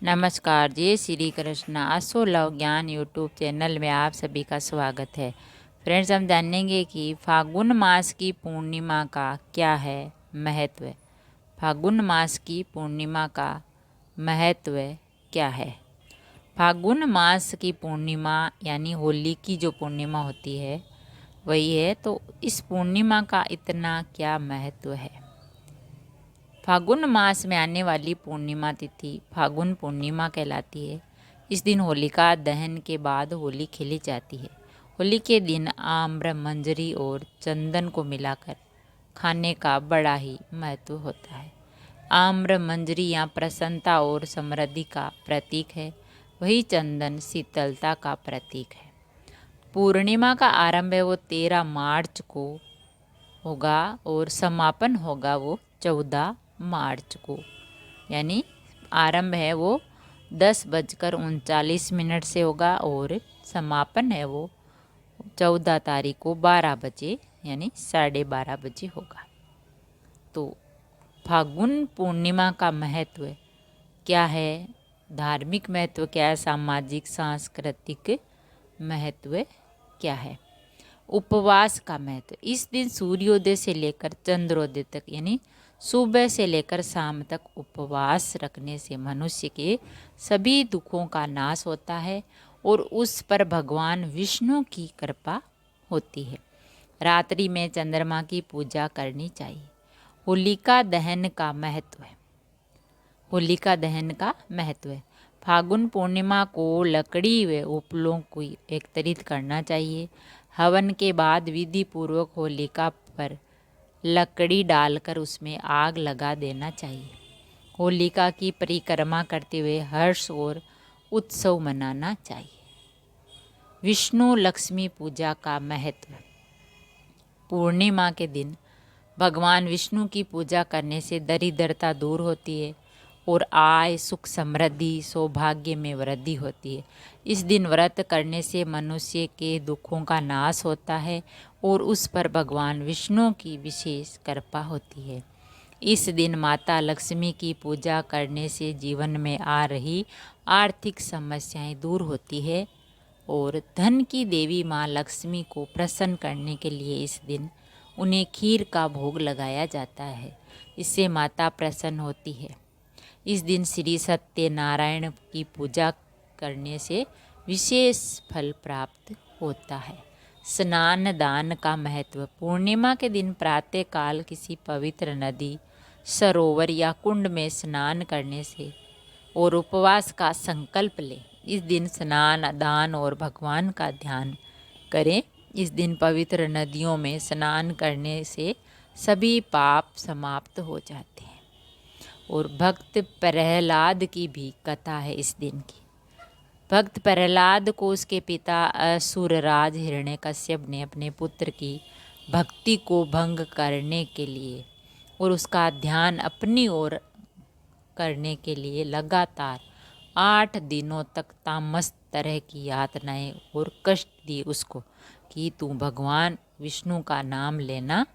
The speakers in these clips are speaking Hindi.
नमस्कार, जय श्री कृष्ण। आसो लव ज्ञान यूट्यूब चैनल में आप सभी का स्वागत है। फ्रेंड्स, हम जानेंगे कि फागुन मास की पूर्णिमा का क्या है महत्व। फागुन मास की पूर्णिमा का महत्व क्या है। फागुन मास की पूर्णिमा यानी होली की जो पूर्णिमा होती है वही है, तो इस पूर्णिमा का इतना क्या महत्व है। फागुन मास में आने वाली पूर्णिमा तिथि फागुन पूर्णिमा कहलाती है। इस दिन होलिका दहन के बाद होली खेली जाती है। होली के दिन आम्र, मंजरी और चंदन को मिलाकर खाने का बड़ा ही महत्व होता है। आम्र मंजरी यहाँ प्रसन्नता और समृद्धि का प्रतीक है, वही चंदन शीतलता का प्रतीक है। पूर्णिमा का आरंभ है वो 13 मार्च को होगा और समापन होगा वो 14 मार्च को। यानी आरंभ है वो 10:39 से होगा और समापन है वो 14 तारीख को 12 बजे यानी 12:30 बजे होगा। तो फागुन पूर्णिमा का महत्व क्या है, धार्मिक महत्व क्या है, सामाजिक सांस्कृतिक महत्व क्या है। उपवास का महत्व, इस दिन सूर्योदय से लेकर चंद्रोदय तक यानी सुबह से लेकर शाम तक उपवास रखने से मनुष्य के सभी दुखों का नाश होता है और उस पर भगवान विष्णु की कृपा होती है। रात्रि में चंद्रमा की पूजा करनी चाहिए। होलिका दहन का महत्व है। होलिका दहन का महत्व है। फागुन पूर्णिमा को लकड़ी व उपलों को एकत्रित करना चाहिए। हवन के बाद विधि पूर्वक होलिका पर लकड़ी डालकर उसमें आग लगा देना चाहिए। होलिका की परिक्रमा करते हुए हर्ष और उत्सव मनाना चाहिए। विष्णु लक्ष्मी पूजा का महत्व। पूर्णिमा के दिन भगवान विष्णु की पूजा करने से दरिद्रता दूर होती है और आय, सुख, समृद्धि, सौभाग्य में वृद्धि होती है। इस दिन व्रत करने से मनुष्य के दुखों का नाश होता है और उस पर भगवान विष्णु की विशेष कृपा होती है। इस दिन माता लक्ष्मी की पूजा करने से जीवन में आ रही आर्थिक समस्याएं दूर होती है और धन की देवी माँ लक्ष्मी को प्रसन्न करने के लिए इस दिन उन्हें खीर का भोग लगाया जाता है। इससे माता प्रसन्न होती है। इस दिन श्री सत्यनारायण की पूजा करने से विशेष फल प्राप्त होता है। स्नान दान का महत्व। पूर्णिमा के दिन प्रातः काल किसी पवित्र नदी, सरोवर या कुंड में स्नान करने से और उपवास का संकल्प लें। इस दिन स्नान दान और भगवान का ध्यान करें। इस दिन पवित्र नदियों में स्नान करने से सभी पाप समाप्त हो जाते हैं। और भक्त प्रहलाद की भी कथा है इस दिन की। भक्त प्रहलाद को उसके पिता असुरराज हिरण्यकश्यप ने अपने पुत्र की भक्ति को भंग करने के लिए और उसका ध्यान अपनी ओर करने के लिए लगातार 8 दिनों तक तामस तरह की यातनाएं और कष्ट दी उसको कि तू भगवान विष्णु का नाम लेना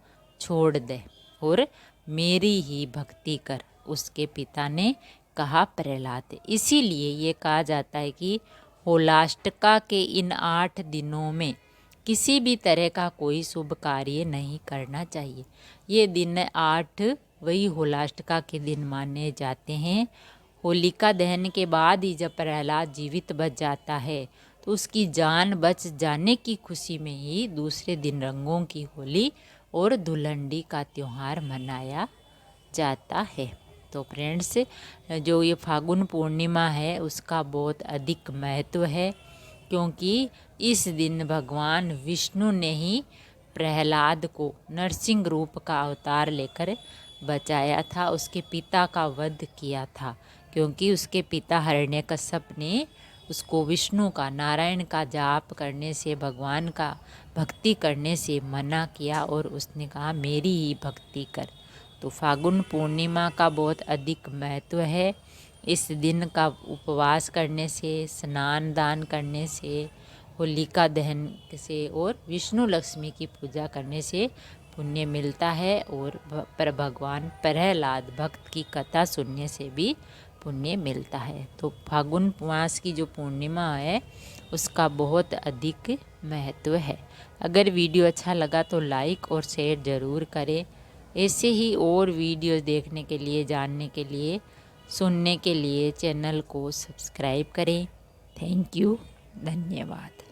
छोड़ दे और मेरी ही भक्ति कर। उसके पिता ने कहा प्रहलाद। इसीलिए ये कहा जाता है कि होलाष्टका के इन 8 दिनों में किसी भी तरह का कोई शुभ कार्य नहीं करना चाहिए। ये दिन 8 वही होलाष्टका के दिन माने जाते हैं। होलिका दहन के बाद ही जब प्रहलाद जीवित बच जाता है तो उसकी जान बच जाने की खुशी में ही दूसरे दिन रंगों की होली और धुलंडी का त्यौहार मनाया जाता है। तो फ्रेंड्स, जो ये फागुन पूर्णिमा है उसका बहुत अधिक महत्व है, क्योंकि इस दिन भगवान विष्णु ने ही प्रहलाद को नरसिंह रूप का अवतार लेकर बचाया था, उसके पिता का वध किया था। क्योंकि उसके पिता हिरण्यकश्यप ने उसको विष्णु का, नारायण का जाप करने से, भगवान का भक्ति करने से मना किया और उसने कहा मेरी ही भक्ति कर। तो फागुन पूर्णिमा का बहुत अधिक महत्व है। इस दिन का उपवास करने से, स्नान दान करने से, होलिका दहन से और विष्णु लक्ष्मी की पूजा करने से पुण्य मिलता है और पर भगवान प्रहलाद भक्त की कथा सुनने से भी पुण्य मिलता है। तो फागुन मास की जो पूर्णिमा है उसका बहुत अधिक महत्व है। अगर वीडियो अच्छा लगा तो लाइक और शेयर ज़रूर करें। ऐसे ही और वीडियो देखने के लिए, जानने के लिए, सुनने के लिए चैनल को सब्सक्राइब करें। थैंक यू, धन्यवाद।